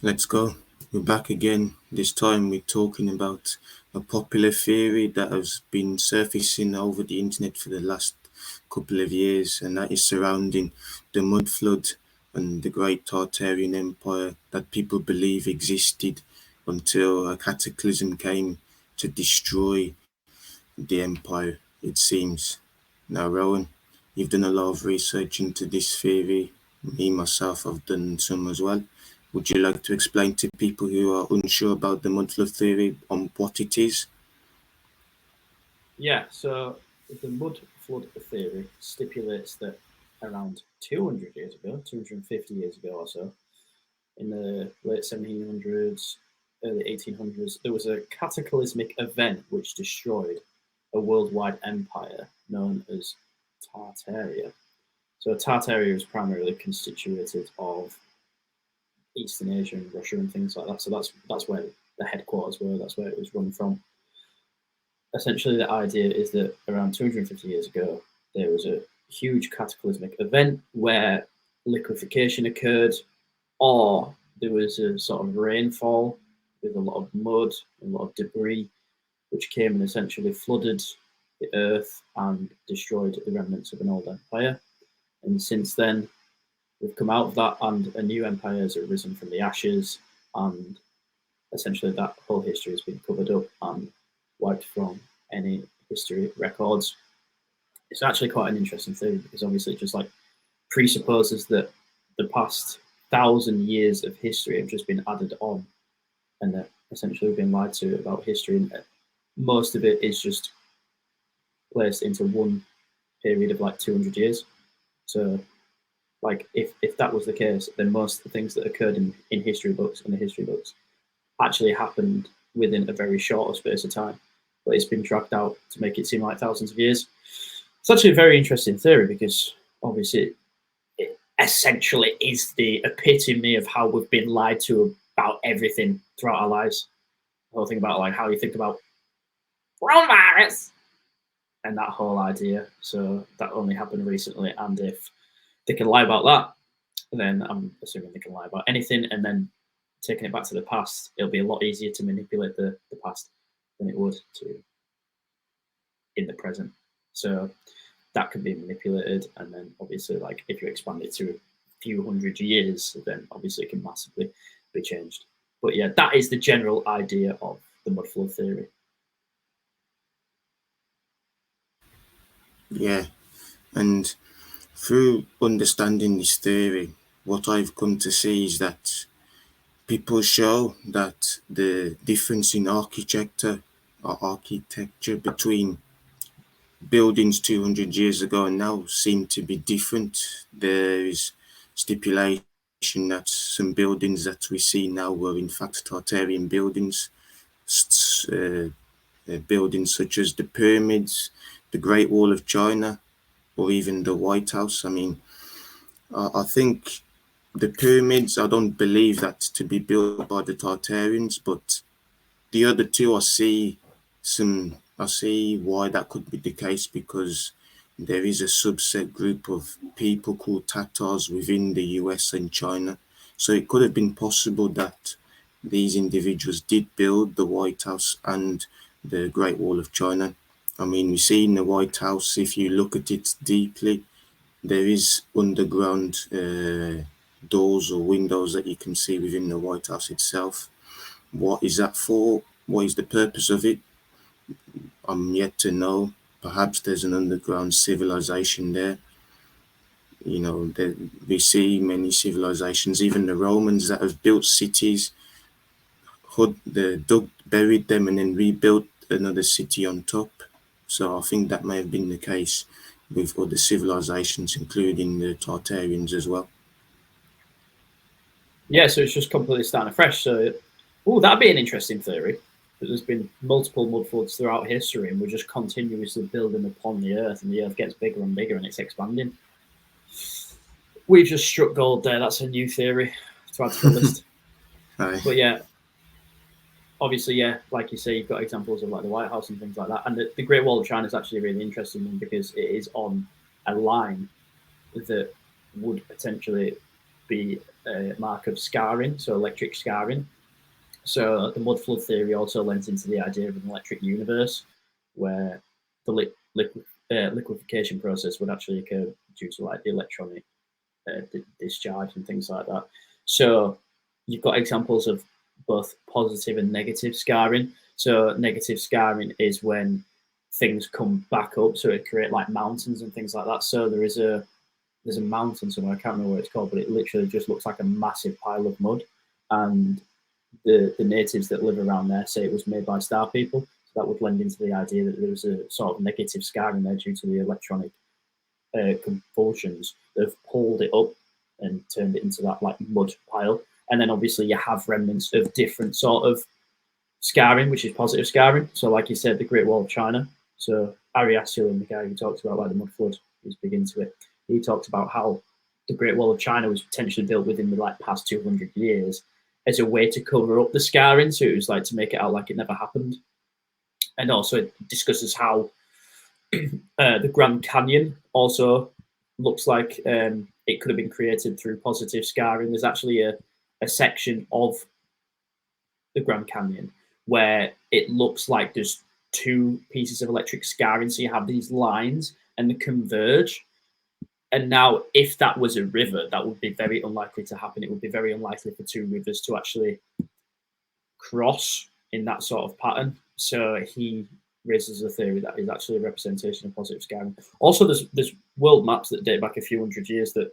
Let's go. We're back again. This time we're talking about a popular theory that has been surfacing over the internet for the last couple of years, and that is surrounding the mud flood and the great Tartarian Empire that people believe existed until a cataclysm came to destroy the empire, it seems. Now, Rowan, you've done a lot of research into this theory. Me, myself, I've done some as well. Would you like to explain to people who are unsure about the mud flood theory on what it is? Yeah, so the mud flood theory stipulates that around 200 years ago, 250 years ago or so, in the late 1700s, early 1800s, there was a cataclysmic event which destroyed a worldwide empire known as Tartaria. So Tartaria was primarily constituted of Eastern Asia and Russia and things like that. So that's where the headquarters were. That's where it was run from. Essentially, the idea is that around 250 years ago, there was a huge cataclysmic event where liquefaction occurred, or there was a sort of rainfall with a lot of mud and a lot of debris, which came and essentially flooded the earth and destroyed the remnants of an old empire. And since then, we've come out of that, and a new empire has arisen from the ashes, and essentially that whole history has been covered up and wiped from any history records. It's actually quite an interesting theory because obviously it just like presupposes that the past 1,000 years of history have just been added on, and that essentially we've been lied to about history, and most of it is just placed into one period of like 200 years. So like if that was the case, then most of the things that occurred in history books and the history books actually happened within a very short space of time, but it's been dragged out to make it seem like thousands of years. It's actually a very interesting theory because obviously it essentially is the epitome of how we've been lied to about everything throughout our lives. The whole thing about like how you think about coronavirus and that whole idea. So that only happened recently, and if they can lie about that, then I'm assuming they can lie about anything. And then taking it back to the past, it'll be a lot easier to manipulate the past than it would to in the present. So that can be manipulated, and then obviously, like if you expand it to a few hundred years, then obviously it can massively be changed. But yeah, that is the general idea of the mud flood theory. Yeah, and through understanding this theory, what I've come to see is that people show that the difference in architecture between buildings 200 years ago and now seem to be different. There is stipulation that some buildings that we see now were in fact Tartarian buildings, buildings such as the pyramids, the Great Wall of China, or even the White House. I mean, I think the pyramids, I don't believe that to be built by the Tartarians, but the other two, I see why that could be the case because there is a subset group of people called Tatars within the US and China. So it could have been possible that these individuals did build the White House and the Great Wall of China. I mean, we see in the White House, if you look at it deeply, there is underground doors or windows that you can see within the White House itself. What is that for? What is the purpose of it? I'm yet to know. Perhaps there's an underground civilization there. We see many civilizations, even the Romans that have built cities, buried them, and then rebuilt another city on top. So I think that may have been the case with other civilizations, including the Tartarians as well. Yeah, so it's just completely starting afresh. So, oh, that'd be an interesting theory. There's been multiple mud floods throughout history, and we're just continuously building upon the Earth, and the Earth gets bigger and bigger, and it's expanding. We've just struck gold there. That's a new theory to add to the list. Aye. But yeah, obviously, yeah, like you say, you've got examples of like the White House and things like that. And the Great Wall of China is actually a really interesting one because it is on a line that would potentially be a mark of scarring, so electric scarring. So the mud flood theory also lends into the idea of an electric universe, where the liquefaction process would actually occur due to like the electronic discharge and things like that. So you've got examples of both positive and negative scarring. So negative scarring is when things come back up, so it create like mountains and things like that. So there's a mountain somewhere, I can't remember what it's called, but it literally just looks like a massive pile of mud. And the natives that live around there say it was made by star people. So that would lend into the idea that there was a sort of negative scarring there due to the electronic convulsions that have pulled it up and turned it into that like mud pile. And then obviously you have remnants of different sort of scarring, which is positive scarring. So like you said, the Great Wall of China. So Ari Aster, the guy who talks about like the mud flood, who's big into it, he talks about how the Great Wall of China was potentially built within the like past 200 years as a way to cover up the scarring. So it was like to make it out like it never happened. And also it discusses how the Grand Canyon also looks like it could have been created through positive scarring. There's actually a section of the Grand Canyon where it looks like there's two pieces of electric scarring. So you have these lines and they converge. And now, if that was a river, that would be very unlikely to happen. It would be very unlikely for two rivers to actually cross in that sort of pattern. So he raises a theory that is actually a representation of positive scarring. Also, there's world maps that date back a few hundred years that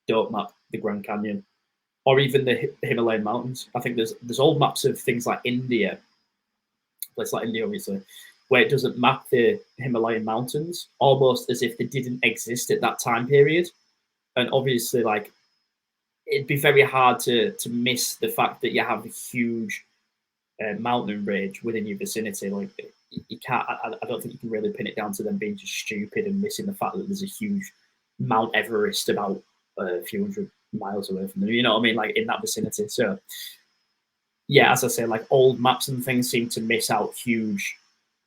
don't map the Grand Canyon or even the Himalayan mountains. I think there's old maps of things like India, places like India, obviously, where it doesn't map the Himalayan mountains, almost as if they didn't exist at that time period. And obviously, like, it'd be very hard to miss the fact that you have a huge mountain range within your vicinity. Like, you can't. I don't think you can really pin it down to them being just stupid and missing the fact that there's a huge Mount Everest about a few hundred miles away from them. You know what I mean? Like in that vicinity. So, yeah, as I say, like old maps and things seem to miss out huge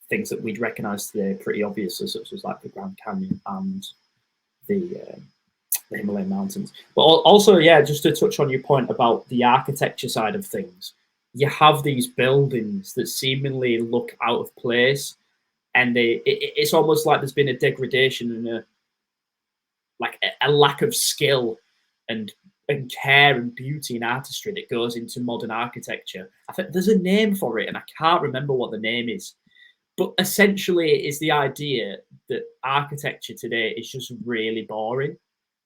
things that we'd recognise today pretty obviously, such as like the Grand Canyon and the Himalayan mountains. But also, yeah, just to touch on your point about the architecture side of things, you have these buildings that seemingly look out of place, and it's almost like there's been a degradation and a lack of skill and care and beauty and artistry that goes into modern architecture. I think there's a name for it, and I can't remember what the name is. But essentially, it is the idea that architecture today is just really boring.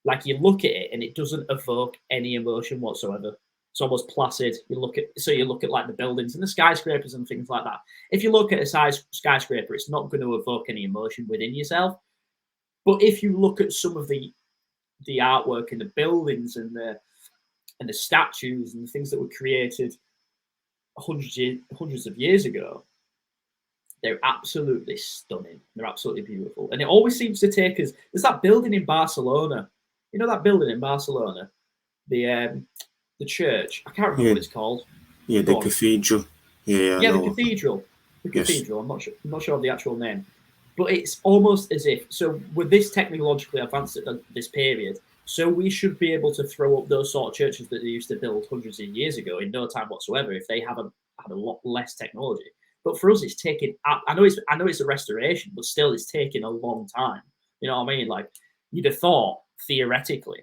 Like you look at it and it doesn't evoke any emotion whatsoever. It's almost placid. You look at like the buildings and the skyscrapers and things like that. If you look at a skyscraper, it's not going to evoke any emotion within yourself. But if you look at some of the artwork in the buildings and the statues and the things that were created hundreds of years ago, they're absolutely stunning. They're absolutely beautiful. And it always seems to take us. There's that building in Barcelona. You know that building in Barcelona? The church. I can't remember what it's called. Yeah, the cathedral. Yeah, I the know. cathedral. The Yes. cathedral. I'm not sure of the actual name. But it's almost as if, so with this technologically advanced at this period, so we should be able to throw up those sort of churches that they used to build hundreds of years ago in no time whatsoever if they haven't had a lot less technology. But for us, it's taking. I know it's a restoration, but still, it's taking a long time. You know what I mean? Like you'd have thought theoretically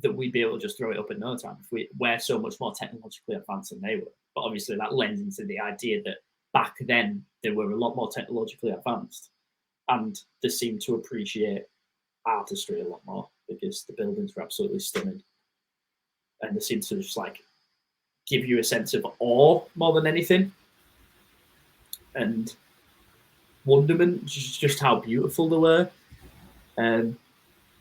that we'd be able to just throw it up in no time if we're so much more technologically advanced than they were. But obviously, that lends into the idea that back then they were a lot more technologically advanced, and they seemed to appreciate artistry a lot more because the buildings were absolutely stunning, and they seemed to just like give you a sense of awe more than anything. And wonderment, just how beautiful they were. I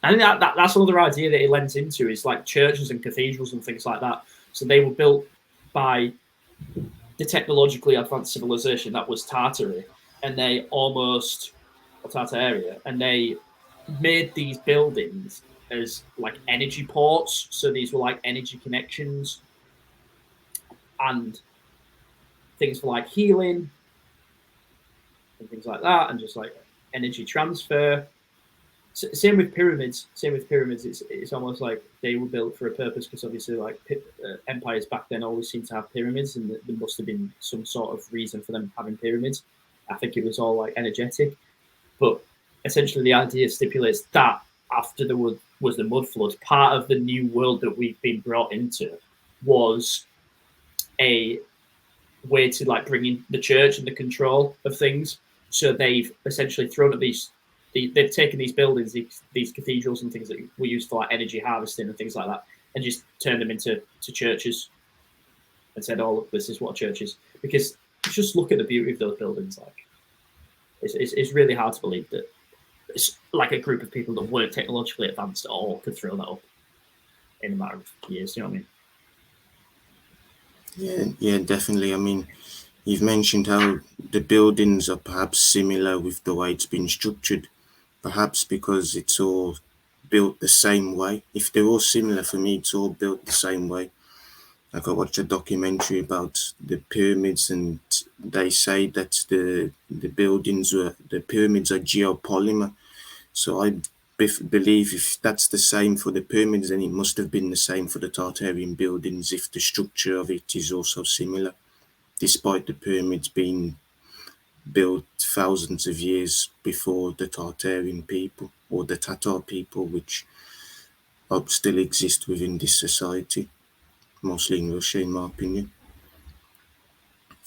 think that's another idea that it lends into is like churches and cathedrals and things like that. So they were built by the technologically advanced civilization that was Tartaria, and they Tartaria, and they made these buildings as like energy ports. So these were like energy connections and things for like healing and things like that, and just like energy transfer. Same with pyramids. It's almost like they were built for a purpose, because obviously, like empires back then always seemed to have pyramids, and there must have been some sort of reason for them having pyramids. I think it was all like energetic, but essentially the idea stipulates that after there was the mud flood, part of the new world that we've been brought into was a way to like bring in the church and the control of things. So they've essentially thrown at they've taken these buildings, these cathedrals and things that were used for like energy harvesting and things like that, and just turned them into churches, and said, "Oh, look, this is what a church is." Because just look at the beauty of those buildings. Like, it's really hard to believe that it's like a group of people that weren't technologically advanced at all could throw that up in a matter of years. You know what I mean? Yeah, definitely. I mean, you've mentioned how the buildings are perhaps similar with the way it's been structured, perhaps because it's all built the same way. If they're all similar, for me, it's all built the same way. Like I watched a documentary about the pyramids, and they say that the pyramids are geopolymer. So I believe if that's the same for the pyramids, then it must have been the same for the Tartarian buildings if the structure of it is also similar, despite the pyramids being built thousands of years before the Tartarian people or the Tatar people, which still exist within this society, mostly in Russia, in my opinion.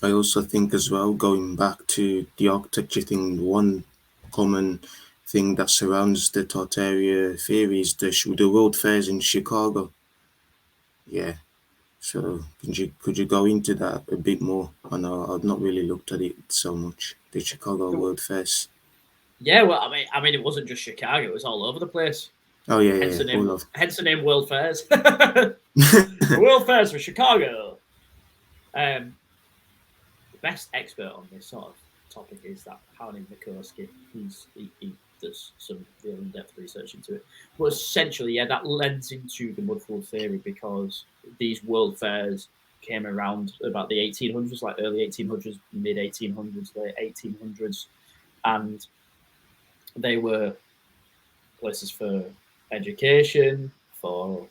I also think as well, going back to the architecture thing, one common thing that surrounds the Tartaria theory is the world fairs in Chicago. Yeah. So could you go into that a bit more? I know I've not really looked at it so much. The Chicago World Fairs. Yeah, well, I mean, it wasn't just Chicago; it was all over the place. Oh yeah, Hence yeah, the all name. of. Hence the name World Fairs. The World Fairs for Chicago. Um, the best expert on this sort of topic is that Howard Mikorsky. He does some real in-depth research into it. But essentially, yeah, that lends into the mudflood theory, because these world fairs came around about the 1800s, like early 1800s, mid 1800s, late 1800s, and they were places for education, for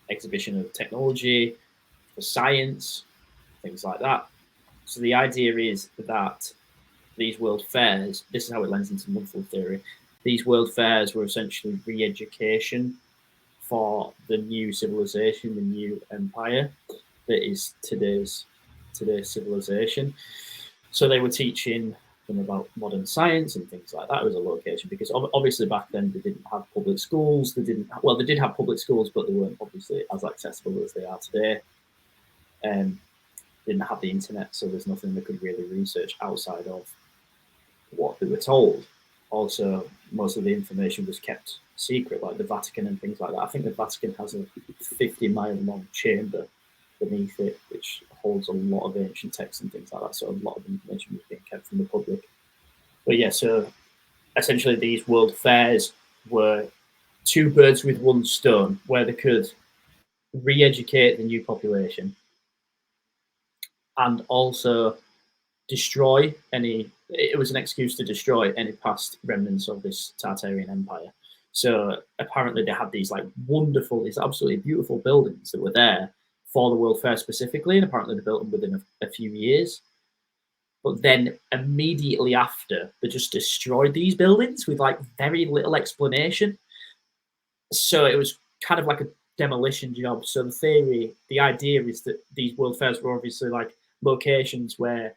exhibition of technology, for science, things like that. So the idea is that these world fairs, this is how it lends into mudflood theory, these world fairs were essentially re-education for the new civilization, the new empire that is today's civilization. So they were teaching them about modern science and things like that. It was a location, because obviously back then they didn't have public schools. They did have public schools, but they weren't obviously as accessible as they are today. Didn't have the internet, so there's nothing they could really research outside of what they were told. Also, most of the information was kept secret, like the Vatican and things like that. I think the Vatican has a 50-mile long chamber beneath it, which holds a lot of ancient texts and things like that. So a lot of information was being kept from the public. But yeah, so essentially these world fairs were two birds with one stone, where they could re-educate the new population and also destroy any. It was an excuse to destroy any past remnants of this Tartarian empire. So apparently they had these like wonderful, these absolutely beautiful buildings that were there for the World Fair specifically, and apparently they built them within a few years. But then immediately after, they just destroyed these buildings with like very little explanation. So it was kind of like a demolition job. So the idea is that these world fairs were obviously like locations where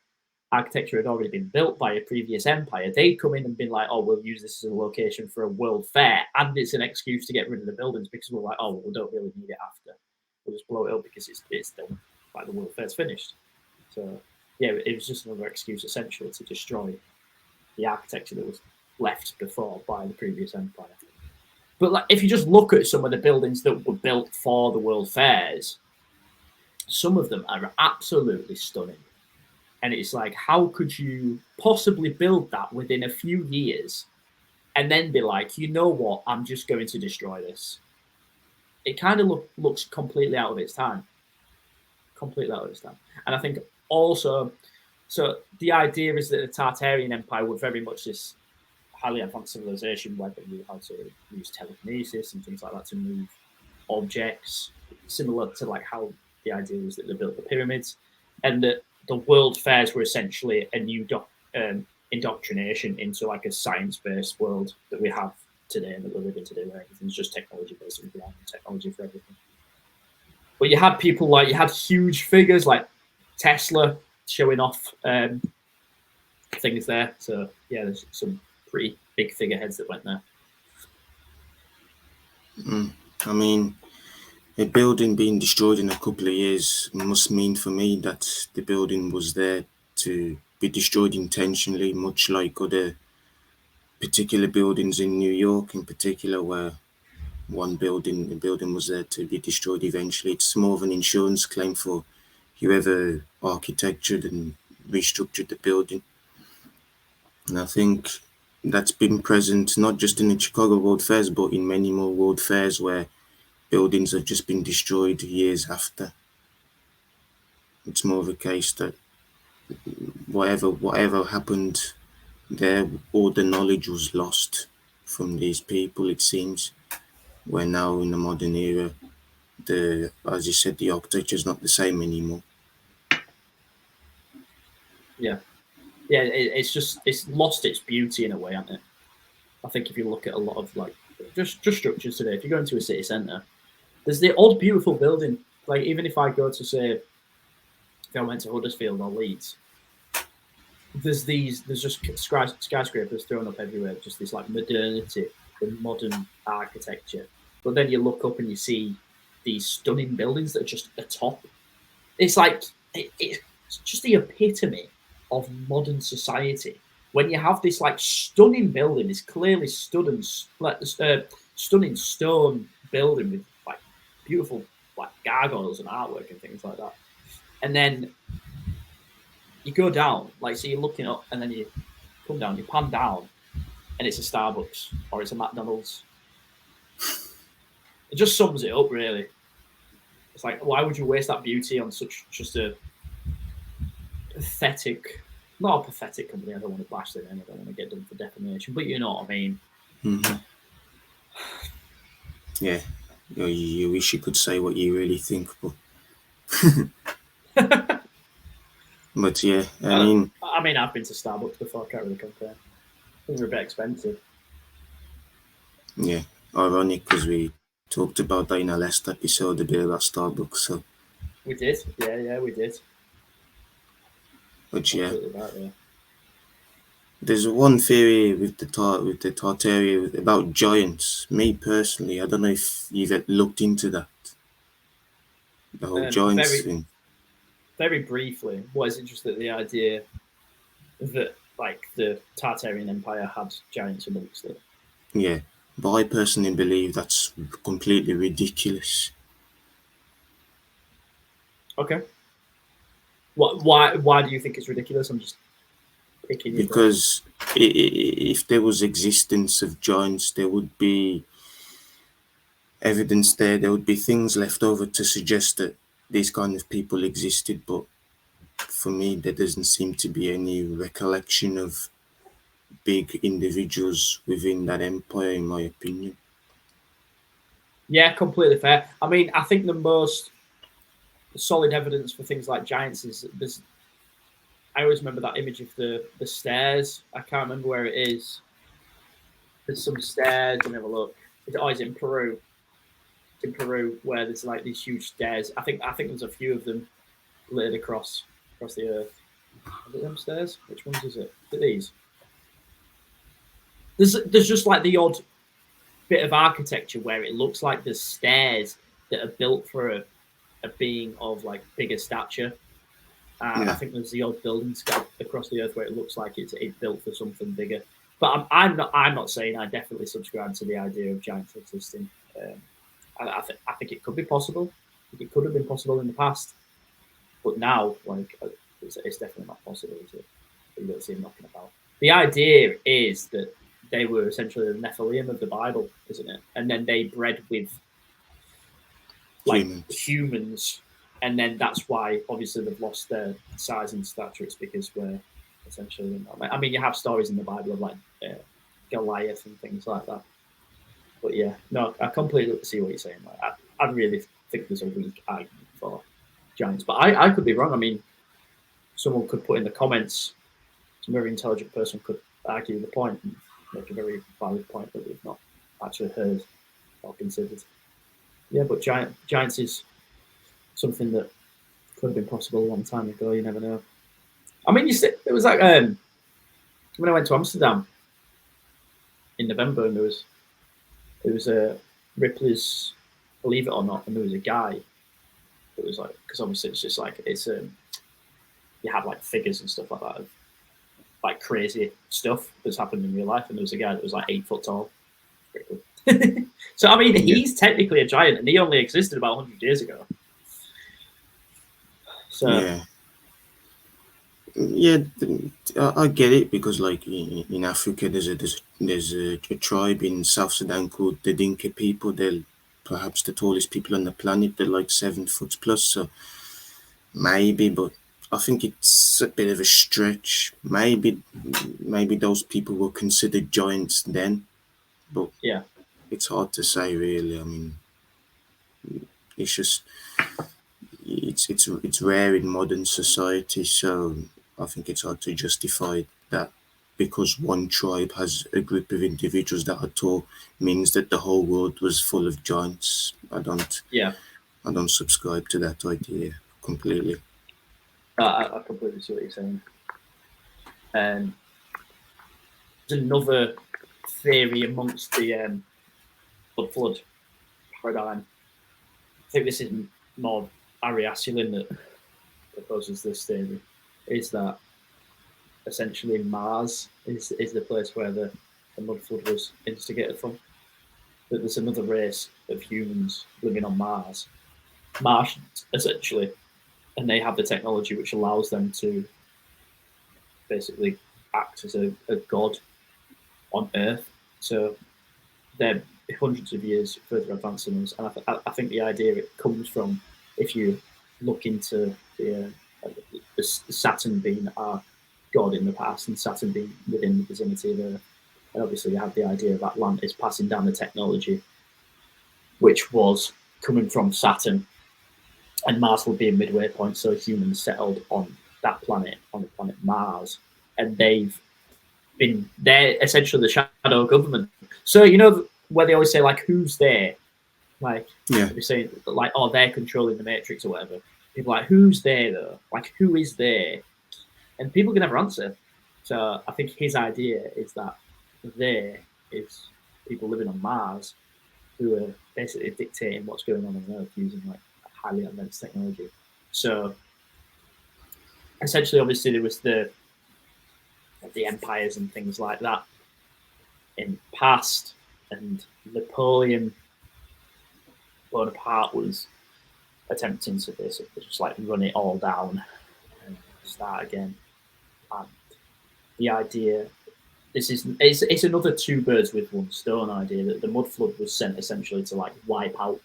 architecture had already been built by a previous empire. They'd come in and been like, "Oh, we'll use this as a location for a world fair," and it's an excuse to get rid of the buildings, because we're like, "Oh, well, we don't really need it after. We'll just blow it up because it's done. Like the world fair's finished." So yeah, it was just another excuse essentially to destroy the architecture that was left before by the previous empire. But like, if you just look at some of the buildings that were built for the world fairs, some of them are absolutely stunning. And it's like, how could you possibly build that within a few years and then be like, you know what, I'm just going to destroy this? It kind of looks completely out of its time. Completely out of its time. And I think also, so the idea is that the Tartarian Empire were very much this highly advanced civilization where they knew how to use telekinesis and things like that to move objects, similar to like how the idea was that they built the pyramids, and that the world fairs were essentially a new indoctrination into like a science-based world that we have today and that we're living today, where everything's just technology based and technology for everything. But you had people like, you had huge figures like Tesla showing off things there. So yeah, there's some pretty big figureheads that went there. I mean, a building being destroyed in a couple of years must mean for me that the building was there to be destroyed intentionally, much like other particular buildings in New York in particular, where the building was there to be destroyed eventually. It's more of an insurance claim for whoever architectured and restructured the building. And I think that's been present not just in the Chicago World Fairs, but in many more World Fairs where buildings have just been destroyed years after. It's more of a case that whatever happened there, all the knowledge was lost from these people, it seems. Where now in the modern era, as you said, the architecture is not the same anymore. Yeah, yeah, it's lost its beauty in a way, hasn't it? I think if you look at a lot of like just structures today, if you go into a city centre, there's the odd beautiful building. Like even if I go to say, if I went to Huddersfield or Leeds, there's just skyscrapers thrown up everywhere, just this like modernity, the modern architecture. But then you look up and you see these stunning buildings that are just atop. It's like it's just the epitome of modern society. When you have this like stunning building, this clearly stunning stone building with like beautiful like gargoyles and artwork and things like that, and then you go down, like so you're looking up, and then you come down, you pan down, and it's a Starbucks or it's a McDonald's. It just sums it up, really. It's like, why would you waste that beauty on such just a pathetic, not a pathetic company? I don't want to bash them in. I don't want to get done for defamation, but you know what I mean. Mm-hmm. Yeah, you wish you could say what you really think, but but yeah, I mean, I've been to Starbucks before. I can't really compare. Things are a bit expensive. yeah, ironic because we talked about that in our last episode a bit about Starbucks. So, We did, yeah, we did. but yeah, Completely right, yeah. there's one theory with the Tartaria about giants. Me personally, I don't know if you've looked into that, the whole giants Very, thing. very briefly, what is interesting, the idea that like the Tartarian Empire had giants amongst it. Yeah, but I personally believe that's completely ridiculous. Okay. Why do you think it's ridiculous? I'm just picking your brain. Because if there was existence of giants, there would be evidence there. There would be things left over to suggest that these kind of people existed. But for me, there doesn't seem to be any recollection of big individuals within that empire, in my opinion. Yeah, completely fair. I mean, I think the most solid evidence for things like giants is there's. I always remember that image of the stairs. I can't remember where it is. There's some stairs. Let me have a look. It's always in Peru. It's in Peru where there's like these huge stairs. I think there's a few of them littered across the earth. Is it them stairs? Which ones is it? Is it these? There's just like the odd bit of architecture where it looks like there's stairs that are built for a being of like bigger stature. Yeah. I think there's the odd building scattered across the earth where it looks like it's built for something bigger. But I'm not saying I definitely subscribe to the idea of giants existing. I think it could be possible. I think it could have been possible in the past, but now like it's definitely not possible. Is it? You don't see them knocking about. The idea is that they were essentially the Nephilim of the Bible, isn't it? And then they bred with like humans, and then that's why obviously they've lost their size and stature. It's because we're essentially. I mean, you have stories in the Bible of like Goliath and things like that. But yeah, no, I completely see what you're saying. Like, I really think there's a weak argument for giants, but I could be wrong. I mean, someone could put in the comments, some very intelligent person could argue the point and make a very valid point that we've not actually heard or considered. Yeah, but giants is something that could have been possible a long time ago. You never know. I mean, you said it was like when I went to Amsterdam in November, and there was a Ripley's Believe It or Not, and there was a guy that was like, because obviously it's just like it's you have like figures and stuff like that of like crazy stuff that's happened in real life, and there was a guy that was like 8 foot tall. Pretty cool. So I mean, Yeah. he's technically a giant, and he only existed about 100 years ago. So Yeah. Yeah, I get it because like in Africa, there's a tribe in South Sudan called the Dinka people. They're perhaps the tallest people on the planet. They're like 7 foot plus. So maybe, but I think it's a bit of a stretch. Maybe those people were considered giants then, but yeah, it's hard to say really. I mean, it's just it's rare in modern society, so I think it's hard to justify that because one tribe has a group of individuals that are tall means that the whole world was full of giants. yeah, I don't subscribe to that idea completely. I completely see what you're saying. There's another theory amongst the blood flood paradigm. I think this is more Ariasulin that proposes this theory. Is that essentially Mars is the place where the mud flood was instigated from? That there's another race of humans living on Mars, Martians essentially, and they have the technology which allows them to basically act as a god on Earth. So they're hundreds of years further advanced than us. And I think the idea it comes from if you look into the Saturn being our god in the past and Saturn being within the vicinity of Earth. And obviously, you have the idea of Atlantis passing down the technology, which was coming from Saturn, and Mars would be a midway point. So humans settled on that planet, on the planet Mars, and they're essentially the shadow government. So you know where they always say like, "Who's there?" Like Yeah, they say like, "Oh, they're controlling the Matrix or whatever." People are like, "Who's there though? Like, who is there?" And people can never answer. So I think his idea is that there is people living on Mars who are basically dictating what's going on Earth using like highly advanced technology. So essentially, obviously, there was the empires and things like that in the past, and Napoleon Bonaparte was attempting to basically just like run it all down and start again. And the idea it's another two birds with one stone idea that the mud flood was sent essentially to like wipe out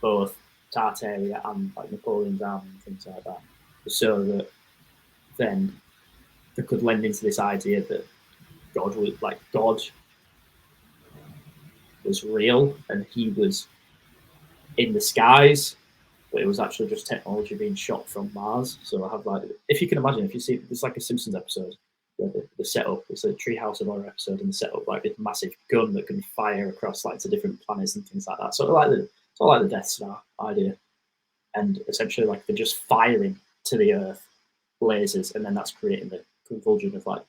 both Tartaria and like Napoleon's army and things like that, so that then they could lend into this idea that God was real and he was in the skies, but it was actually just technology being shot from Mars. So I have like, if you can imagine, if you see, there's like a Simpsons episode where the setup, it's a Treehouse of Horror episode, and the setup like this massive gun that can fire across like to different planets and things like that. Sort of like the Death Star idea, and essentially like they're just firing to the Earth lasers, and then that's creating the convulsion of like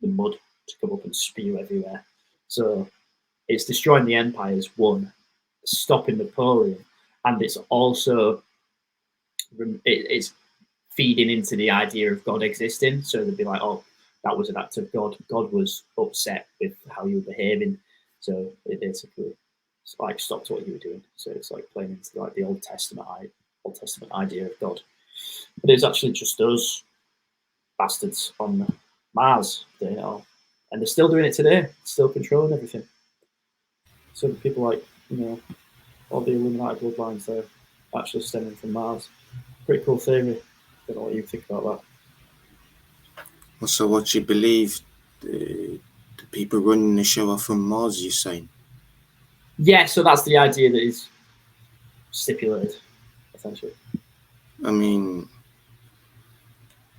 the mud to come up and spew everywhere. So it's destroying the empires, one, stopping Napoleon, and it's also it's feeding into the idea of God existing. So they'd be like, oh, that was an act of God. God was upset with how you were behaving. So it basically like stopped what you were doing. So it's like playing into like the Old Testament idea of God. But it's actually just those bastards on Mars doing it all. And they're still doing it today, still controlling everything. So people like, all the Illuminati bloodlines there actually stemming from Mars. Pretty cool theory. Don't know what you think about that. so what you believe, the people running the show are from Mars, you're saying? Yeah, so that's the idea that is stipulated, essentially. I mean,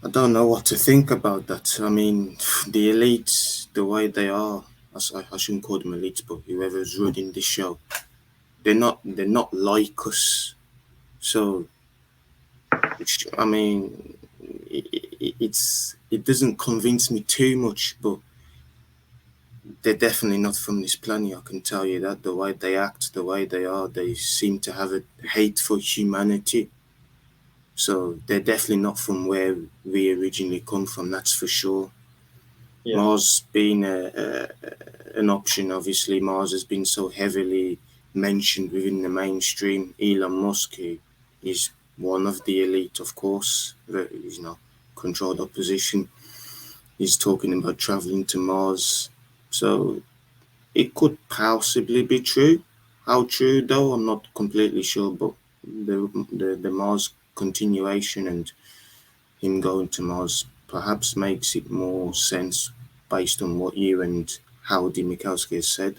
I don't know what to think about that. I mean, the elites, the way they are, I shouldn't call them elites, but whoever's running the show, they're not like us. So, I mean, it doesn't convince me too much, but they're definitely not from this planet. I can tell you that the way they act, the way they are, they seem to have a hate for humanity. So they're definitely not from where we originally come from. That's for sure. Yeah, Mars being an option, obviously, Mars has been so heavily mentioned within the mainstream. Elon Musk, who is one of the elite, of course, he's not controlled opposition. He's talking about traveling to Mars. So it could possibly be true. How true, though, I'm not completely sure, but the Mars continuation and him going to Mars perhaps makes it more sense based on what you and Howdy Mikowski has said.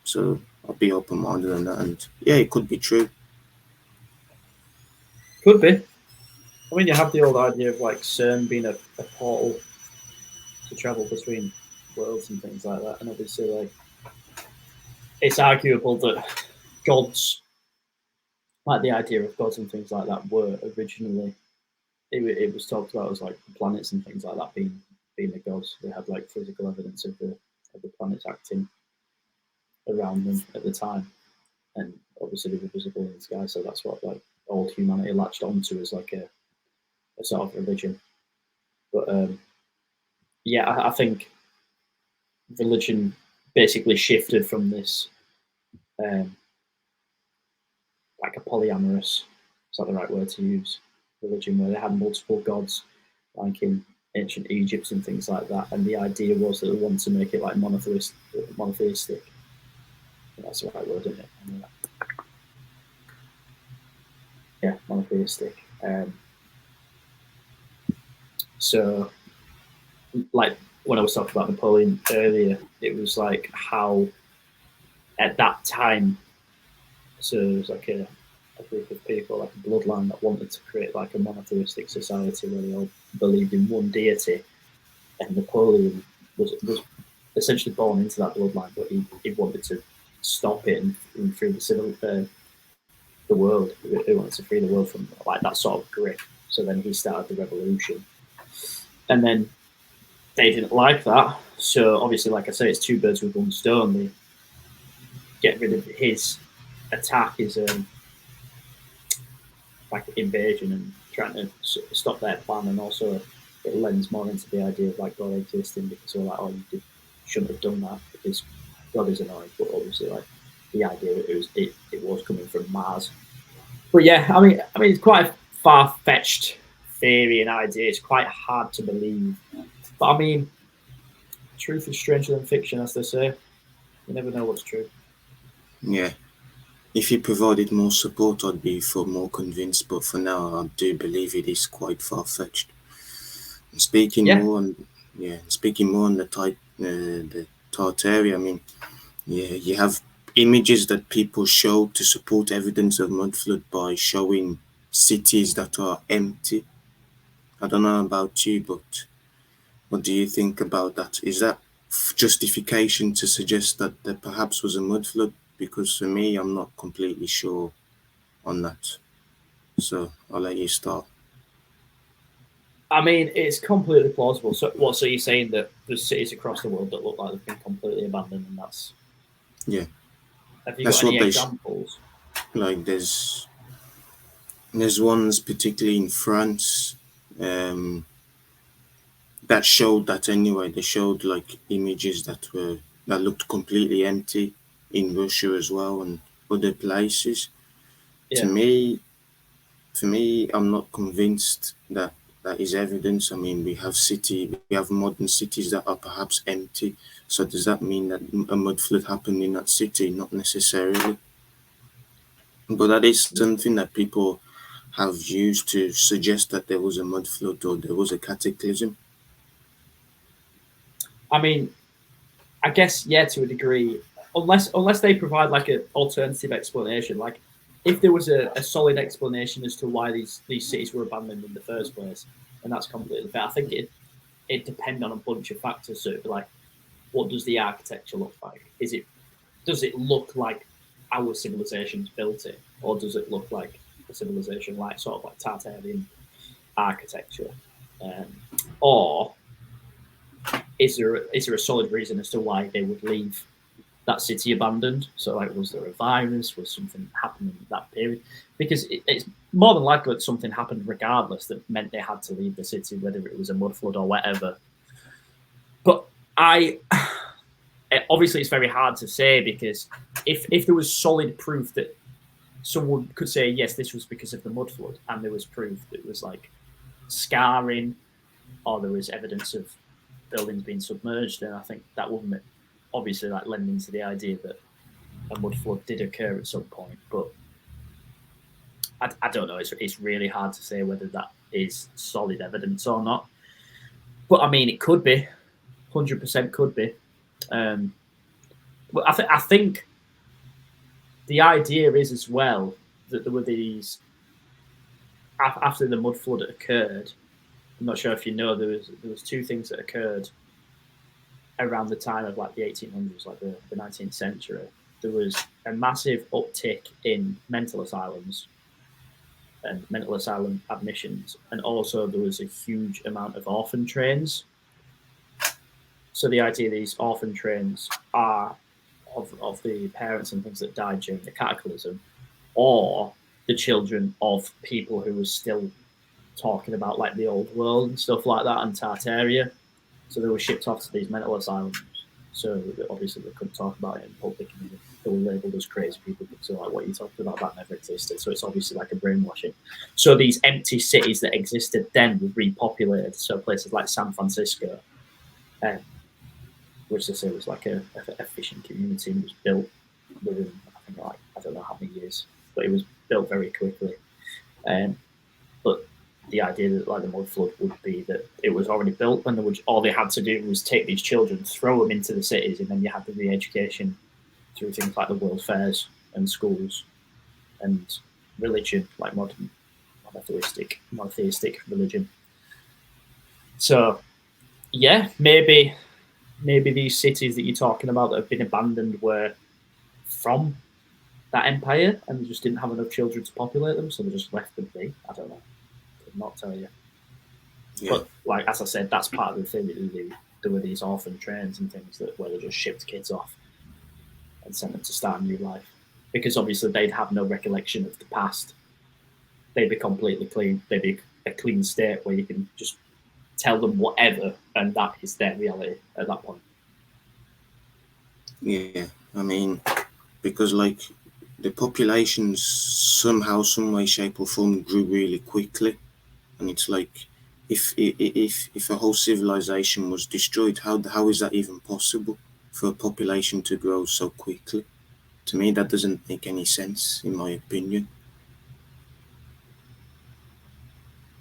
So I'll be open minded on that. And yeah, it could be true. could be. I mean, you have the old idea of like CERN being a portal to travel between worlds and things like that, and obviously, like it's arguable that gods, like the idea of gods and things like that, were originally it was talked about as like the planets and things like that being the gods. They had like physical evidence of the planets acting around them at the time, and obviously they were visible in the sky. So that's what like old humanity latched onto as like a sort of religion. But yeah, I think religion basically shifted from this um, like a polyamorous, is that the right word to use? Religion where they had multiple gods, like in ancient Egypt and things like that. And the idea was that they wanted to make it like monotheistic. That's the right word, isn't it? Yeah, monotheistic. So, like when I was talking about Napoleon earlier, it was like how at that time, so it was like a group of people, like a bloodline that wanted to create like a monotheistic society where they all believed in one deity. And Napoleon was essentially born into that bloodline, but he wanted to stop it and free the world. He wanted to free the world from like that sort of grip. So then he started the revolution, and then they didn't like that. So obviously, like I say, it's two birds with one stone. They get rid of his attack, his like invasion, and trying to stop their plan, and also it lends more into the idea of like God existing because they're like, oh, shouldn't have done that because God is annoying. But obviously, like the idea that it was coming from Mars. But yeah, I mean, it's quite a far fetched theory and idea. It's quite hard to believe. But I mean, truth is stranger than fiction, as they say. You never know what's true. Yeah. If he provided more support, I'd be for more convinced. But for now, I do believe it is quite far fetched. Speaking Yeah, more on, yeah, speaking more on the Tartaria. I mean, yeah, you have images that people show to support evidence of mud flood by showing cities that are empty. I don't know about you, but what do you think about that? Is that justification to suggest that there perhaps was a mud flood? Because for me, I'm not completely sure on that. So I'll let you start. I mean, it's completely plausible. So, what? So you're saying that there's cities across the world that look like they've been completely abandoned, and that's. Yeah, Have you got that's any what examples? like. There's ones particularly in France um, that showed that anyway. They showed like images that looked completely empty in Russia as well and other places. To Yeah, me, for me, I'm not convinced that that is evidence. I mean, we have modern cities that are perhaps empty. So does that mean that a mud flood happened in that city? Not necessarily. But that is something that people have used to suggest that there was a mud flood or there was a cataclysm. I mean, I guess, yeah, to a degree, unless they provide like an alternative explanation, like if there was a solid explanation as to why these cities were abandoned in the first place, and that's completely fair. I think it depend on a bunch of factors. So it'd be like, what does the architecture look like? Does it look like our civilizations built it, or does it look like a civilization like sort of like Tartarian architecture, um, or is there a solid reason as to why they would leave that city abandoned? So, like, was there a virus? Was something happening in that period? Because it's more than likely that something happened regardless that meant they had to leave the city, whether it was a mud flood or whatever. But obviously, it's very hard to say because if there was solid proof that someone could say, yes, this was because of the mud flood, and there was proof that it was like scarring or there was evidence of buildings being submerged, then I think that wouldn't obviously like lend into the idea that a mud flood did occur at some point. But I don't know. It's really hard to say whether that is solid evidence or not. But I mean, it could be, 100% could be. But I think the idea is as well that there were these after the mud flood occurred. I'm not sure if you know there was two things that occurred around the time of like the 1800s, like the 19th century. There was a massive uptick in mental asylums and mental asylum admissions, and also there was a huge amount of orphan trains. So the idea of these orphan trains are of the parents and things that died during the cataclysm, or the children of people who were still talking about like the old world and stuff like that and Tartaria. So they were shipped off to these mental asylums. So obviously they couldn't talk about it in public, and they were labelled as crazy people. So like, what are you talking about? That never existed. So it's obviously like a brainwashing. So these empty cities that existed then were repopulated. So places like San Francisco, which they say was like a fishing community, and was built within, I think, like, I don't know how many years, but it was built very quickly. But the idea that like the mud flood would be that it was already built, and all they had to do was take these children, throw them into the cities, and then you had the re-education through things like the world fairs and schools and religion, like monotheistic religion. So yeah, maybe these cities that you're talking about that have been abandoned were from that empire and they just didn't have enough children to populate them, so they just left them be. I don't know. Could not tell you. Yeah. But like as I said, that's part of the thing that they do. There were these orphan trains and things where they just shipped kids off and sent them to start a new life. Because obviously they'd have no recollection of the past. They'd be completely clean. They'd be a clean state where you can just tell them whatever, and that is their reality at that point. Yeah, I mean, because like the populations somehow, some way, shape, or form grew really quickly, and it's like if a whole civilization was destroyed, how is that even possible for a population to grow so quickly? To me, that doesn't make any sense, in my opinion.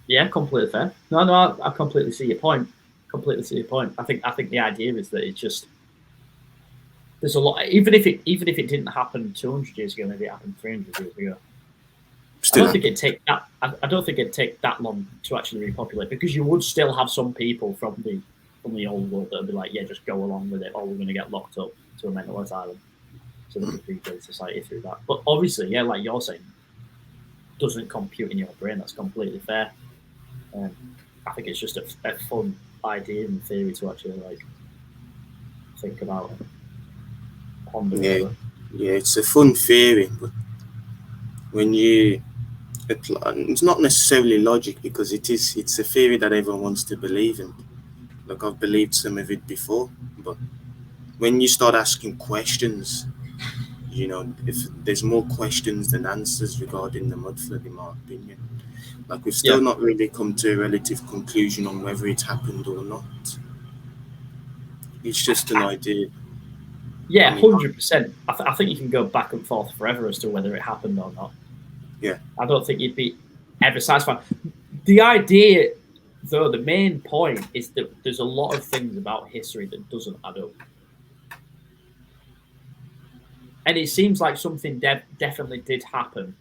Yeah, completely fair. No, I completely see your point. Completely see your point. I think the idea is that it's just there's a lot. Even if it didn't happen 200 years ago, maybe it happened 300 years ago. I don't think it'd take that long to actually repopulate, because you would still have some people from the old world that would be like, yeah, just go along with it, or we're going to get locked up to a mental asylum. So they could rebuild society through that. But obviously, yeah, like you're saying, doesn't compute in your brain. That's completely fair. I think it's just a fun idea and theory to actually like think about and ponder over. Yeah, it's a fun theory, but when it's not necessarily logic, because it's a theory that everyone wants to believe in. Like, I've believed some of it before, but when you start asking questions, if there's more questions than answers regarding the mud flood, in my opinion. Like, we've still not really come to a relative conclusion on whether it happened or not. It's just an idea. Yeah, 100%. I think you can go back and forth forever as to whether it happened or not. Yeah. I don't think you'd be ever satisfied. The idea, though, the main point is that there's a lot of things about history that doesn't add up. And it seems like something definitely did happen.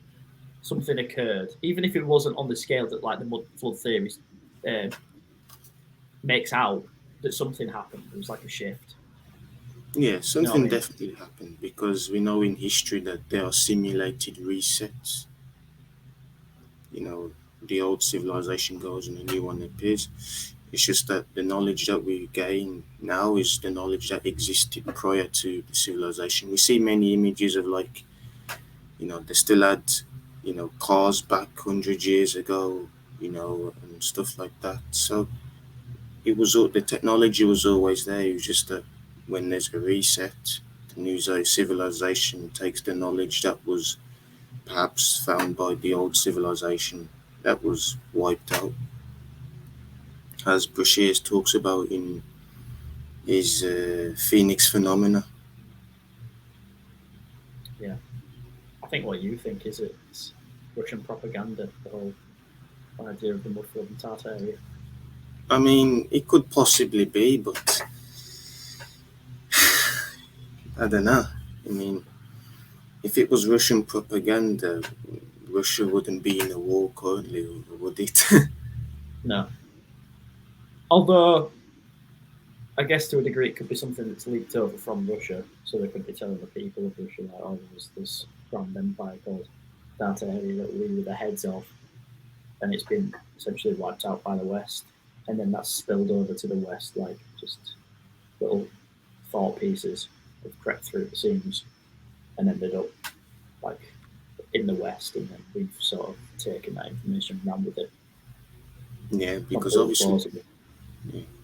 Something occurred, even if it wasn't on the scale that like the mud flood theory uh, makes out. That something happened. It was like a shift. Yeah, You know what I something mean? definitely happened because we know in history that there are simulated resets. You know, the old civilization goes and a new one appears. It's just that the knowledge that we gain now is the knowledge that existed prior to the civilization. We see many images of like, they still had, cars back 100 years ago, and stuff like that. So the technology was always there. It was just that when there's a reset, the new civilization takes the knowledge that was perhaps found by the old civilization that was wiped out, as Brashears talks about in his Phoenix phenomena. Yeah. I think what you think is it's Russian propaganda. The whole idea of the mud flood in Tartaria. I mean, it could possibly be, but I don't know. I mean, if it was Russian propaganda, Russia wouldn't be in a war currently, would it? No. Although I guess to a degree it could be something that's leaked over from Russia, so they could be telling the people of Russia like, oh, there's this grand empire called Tartaria that we were the heads of, and it's been essentially wiped out by the West, and then that's spilled over to the West like just little thought pieces have crept through the seams and ended up like in the West, and then we've sort of taken that information and ran with it. Yeah, Completely plausible.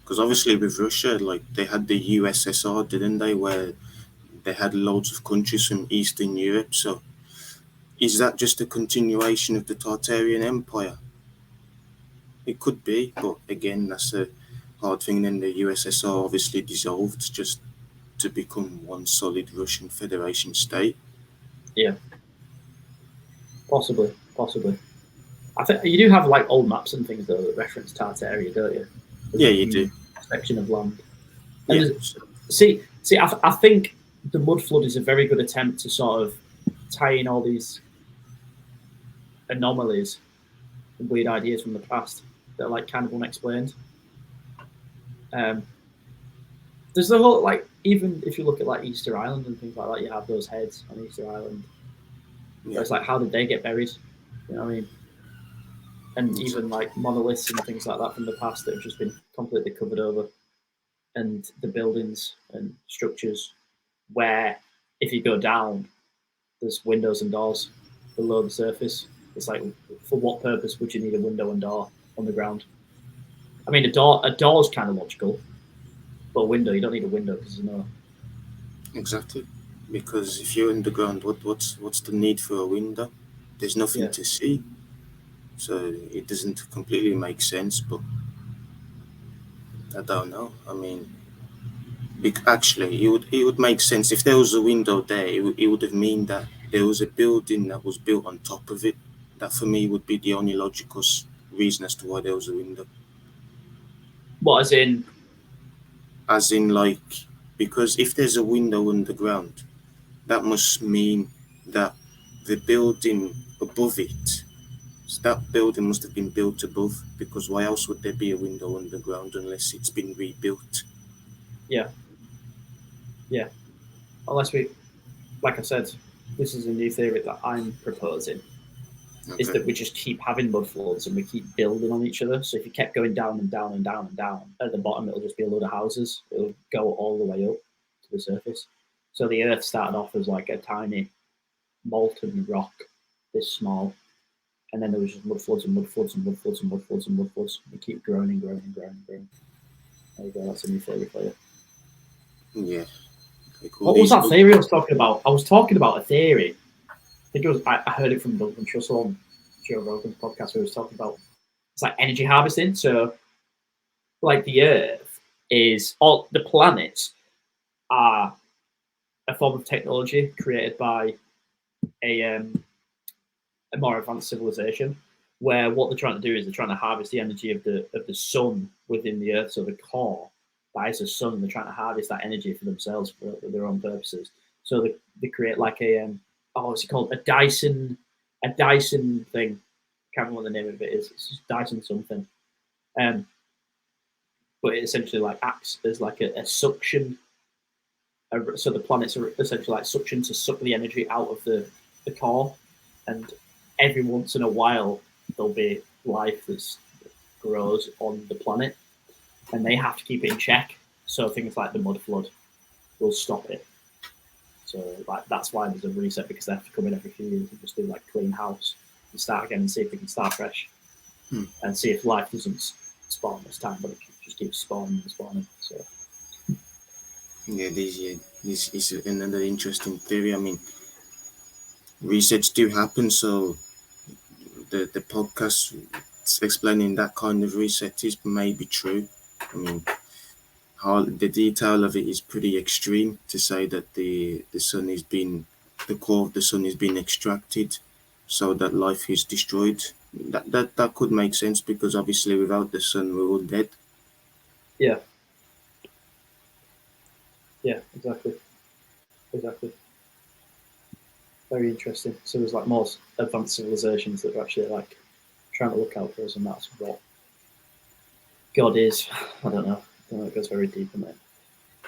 because obviously with Russia, like they had the USSR, didn't they, where they had loads of countries from Eastern Europe. So is that just a continuation of the Tartarian Empire? It could be, but again, that's a hard thing. Then the USSR obviously dissolved just to become one solid Russian Federation state. Yeah, possibly, possibly. I think you do have like old maps and things though that reference Tartaria, don't you? There's Yeah, a you do. huge section of land, and Yeah, see, I think the mud flood is a very good attempt to sort of tie in all these anomalies and weird ideas from the past that are like kind of unexplained. Um, there's the whole like even if you look at like Easter Island and things like that, you have those heads on Easter Island. But yeah, it's like how did they get buried? You know what I mean? And even exactly. like monoliths and things like that from the past that have just been completely covered over, and the buildings and structures where if you go down, there's windows and doors below the surface. It's like, for what purpose would you need a window and door on the ground? I mean, a door's kind of logical, but a window, you don't need a window because there's no. Exactly. Because if you're underground, what's the need for a window? There's nothing Yeah. to see, so it doesn't completely make sense. But I don't know. I mean, actually, it would make sense if there was a window there. It would have mean that there was a building that was built on top of it. That for me would be the only logical reason as to why there was a window. What, as in? As in, like, because if there's a window underground, that must mean that the building above it, so that building must have been built above, because why else would there be a window underground unless it's been rebuilt? Yeah, yeah. Unless we, like I said, this is a new theory that I'm proposing. Is Okay. that we just keep having mud floods and we keep building on each other. So if you kept going down and down and down and down, at the bottom it'll just be a load of houses. It'll go all the way up to the surface. So the Earth started off as like a tiny molten rock, this small, and then there was just mud floods and mud floods and mud floods and mud floods and mud floods. We keep growing and growing and growing and growing. There you go. That's a new theory for you. Yeah. Like all What was these that other. theory I was talking about? I was talking about a theory. I think it was. I heard it from Douglas Russell on Joe Rogan's podcast, where he was talking about it's like energy harvesting. So, like the Earth is all the planets are a form of technology created by a a more advanced civilization, where what they're trying to do is they're trying to harvest the energy of the sun within the Earth. So the core that is the sun, they're trying to harvest that energy for themselves for their own purposes. So they create like a what's it called? A Dyson thing. Can't remember what the name of it is. It's just Dyson something. But it essentially like acts as like a suction. So the planets are essentially like suction to suck the energy out of the core, and every once in a while there'll be life that grows on the planet, and they have to keep it in check. So things like the mud flood will stop it. So like that's why there's a reset, because they have to come in every few years and just do like clean house and start again and see if they can start fresh and see if life doesn't spawn this time, but it just keeps spawning and spawning. So Yeah, this is another interesting theory. I mean, resets do happen, so the podcast explaining that kind of reset is maybe true. I mean, how the detail of it is pretty extreme to say that the sun is being the core of the sun is being extracted so that life is destroyed. That could make sense because obviously without the sun we're all dead. yeah, yeah, exactly. Very interesting. So there's like more advanced civilizations that are actually like trying to look out for us, and that's what God is. I don't know. It goes very deep in there.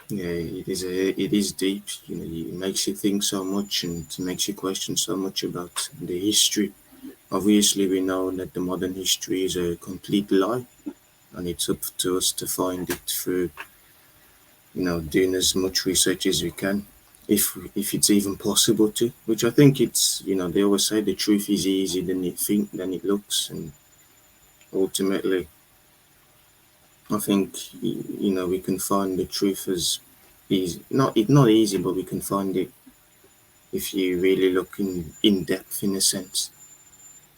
Yeah, it is deep. You know, it makes you think so much and it makes you question so much about the history. Obviously, we know that the modern history is a complete lie, and it's up to us to find it through, doing as much research as we can, if it's even possible to. Which I think it's, they always say the truth is easier than it looks, and ultimately, I think we can find the truth as easy. Not easy, but we can find it if you really look in depth, in a sense.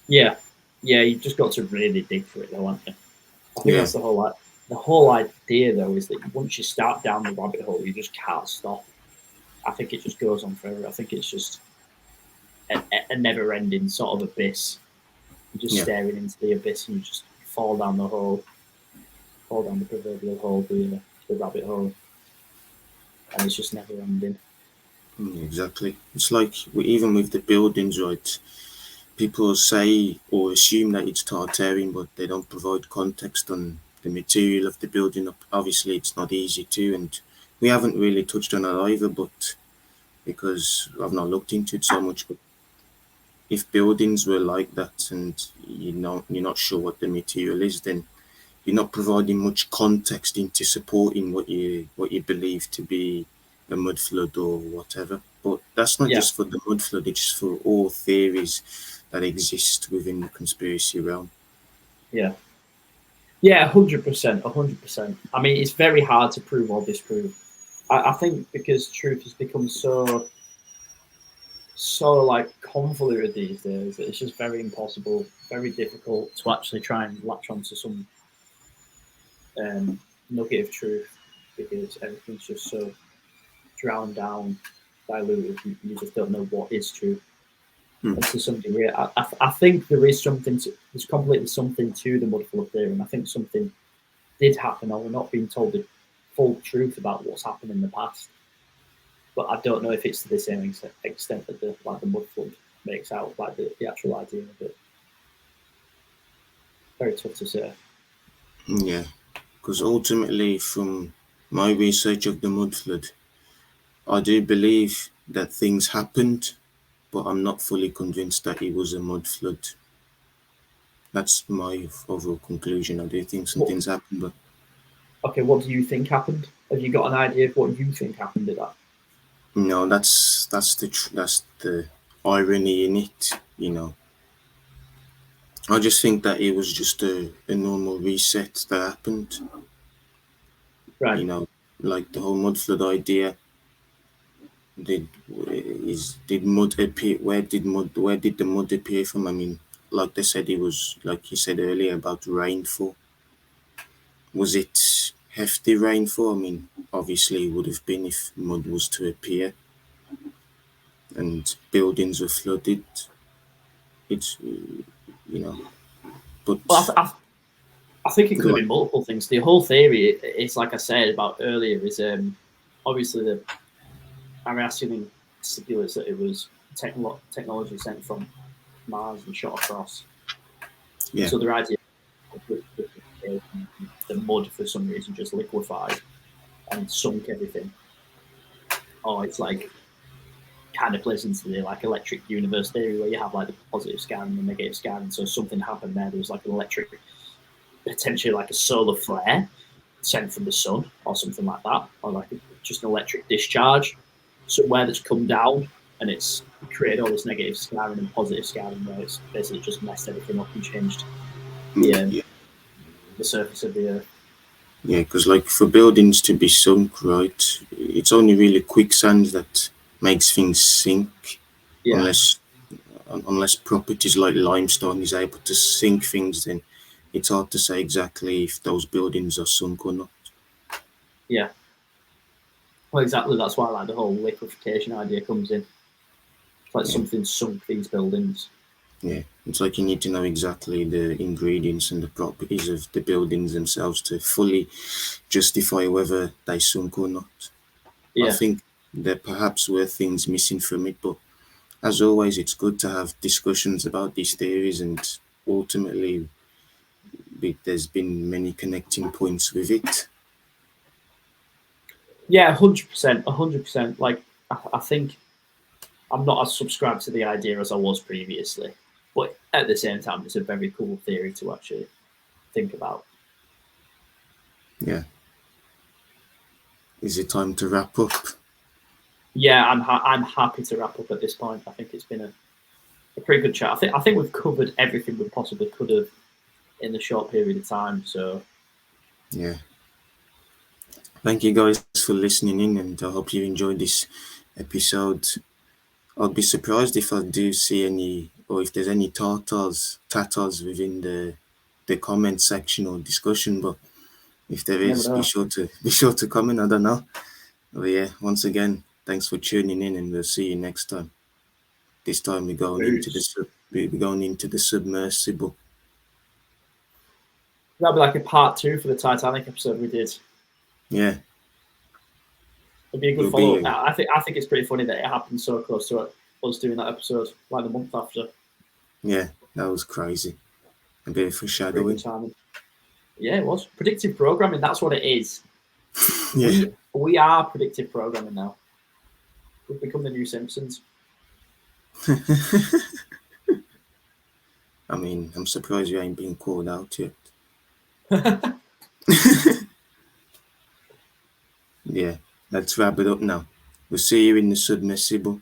Yeah, yeah. You just got to really dig for it, though, aren't you? I think Yeah, that's the whole idea, though, is that once you start down the rabbit hole, you just can't stop. I think it just goes on forever. I think it's just a never-ending sort of abyss. You're just yeah. staring into the abyss, and you just fall down the hole, fall down the proverbial hole, the rabbit hole, and it's just never ending. Exactly. It's like even with the buildings, right? People say or assume that it's Tartarian, but they don't provide context on the material of the building. Obviously, it's not easy to, and we haven't really touched on it either, but because I've not looked into it so much. But if buildings were like that, and you're not sure what the material is, then you're not providing much context into supporting what you believe to be a mud flood or whatever. But that's not Yeah, just for the mud flood; it's for all theories that exist within the conspiracy realm. yeah, yeah. 100%, 100%. I mean, it's very hard to prove or disprove. I think because truth has become so like convoluted these days that it's just very impossible, very difficult to actually try and latch onto some nugget of truth, because everything's just so drowned down, diluted. You just don't know what is true. Hmm. And to some degree, I think there is there's completely something to the mud flood theory, and I think something did happen, or we're not being told the full truth about what's happened in the past. But I don't know if it's to the same extent that the mud flood makes out, like the actual idea of it. Very tough to say. Yeah, because ultimately, from my research of the mud flood, I do believe that things happened, but I'm not fully convinced that it was a mud flood. That's my overall conclusion. I do think some What things happened, but Okay, what do you think happened? Have you got an idea of what you think happened to that? no, that's the irony in it. I just think that it was just a normal reset that happened. Right. You know, like the whole mud flood idea. Did did mud appear? Where did the mud appear from? I mean, like they said, it was like you said earlier about rainfall. Was it hefty rainfall? I mean, obviously it would have been if mud was to appear and buildings were flooded. It's Well, but I think it could have like been multiple things. The whole theory is like I said about earlier is obviously I'm assuming stipulates that it was technology sent from Mars and shot across. Yeah. So their idea of the mud for some reason just liquefied and sunk everything. Or it's like kind of plays into the like electric universe theory where you have like the positive scan and the negative scan, and so something happened there. There was like an electric, potentially like a solar flare sent from the sun or something like that, or like just an electric discharge somewhere that's come down and it's created all this negative scattering and positive scattering where it's basically just messed everything up and changed Yeah. the surface of the earth. Yeah, because like for buildings to be sunk, right, it's only really quicksand that makes things sink, Yeah, unless properties like limestone is able to sink things. Then it's hard to say exactly if those buildings are sunk or not. yeah. Well, exactly. That's why like the whole liquefaction idea comes in. It's like Yeah, something sunk these buildings. yeah. It's like you need to know exactly the ingredients and the properties of the buildings themselves to fully justify whether they sunk or not. I Yeah, think there perhaps were things missing from it, but as always, it's good to have discussions about these theories, and ultimately, there's been many connecting points with it. yeah, 100%, 100%. Like I think I'm not as subscribed to the idea as I was previously, but at the same time, it's a very cool theory to actually think about. Yeah. Is it time to wrap up? Yeah, I'm happy to wrap up at this point. I think it's been a pretty good chat. I think we've covered everything we possibly could have in the short period of time. So Yeah. Thank you guys for listening in, and I hope you enjoyed this episode. I'd be surprised if I do see any, or if there's any tatters within the comment section or discussion. But if there never is, be know. sure to be sure to comment. I don't know. But yeah, once again, thanks for tuning in, and we'll see you next time. This time Peace. we're going into the submersible. That'll be like a part two for the Titanic episode we did. Yeah, It'd be a good it'll follow up. be I think it's pretty funny that it happened so close to us doing that episode, like a month after. yeah, that was crazy. A bit of Pretty good foreshadowing. timing. Yeah, it was predictive programming. That's what it is. Yeah, We are predictive programming now. We've become the new Simpsons. I mean, I'm surprised you ain't been called out yet. Yeah, let's wrap it up now. We'll see you in the submersible.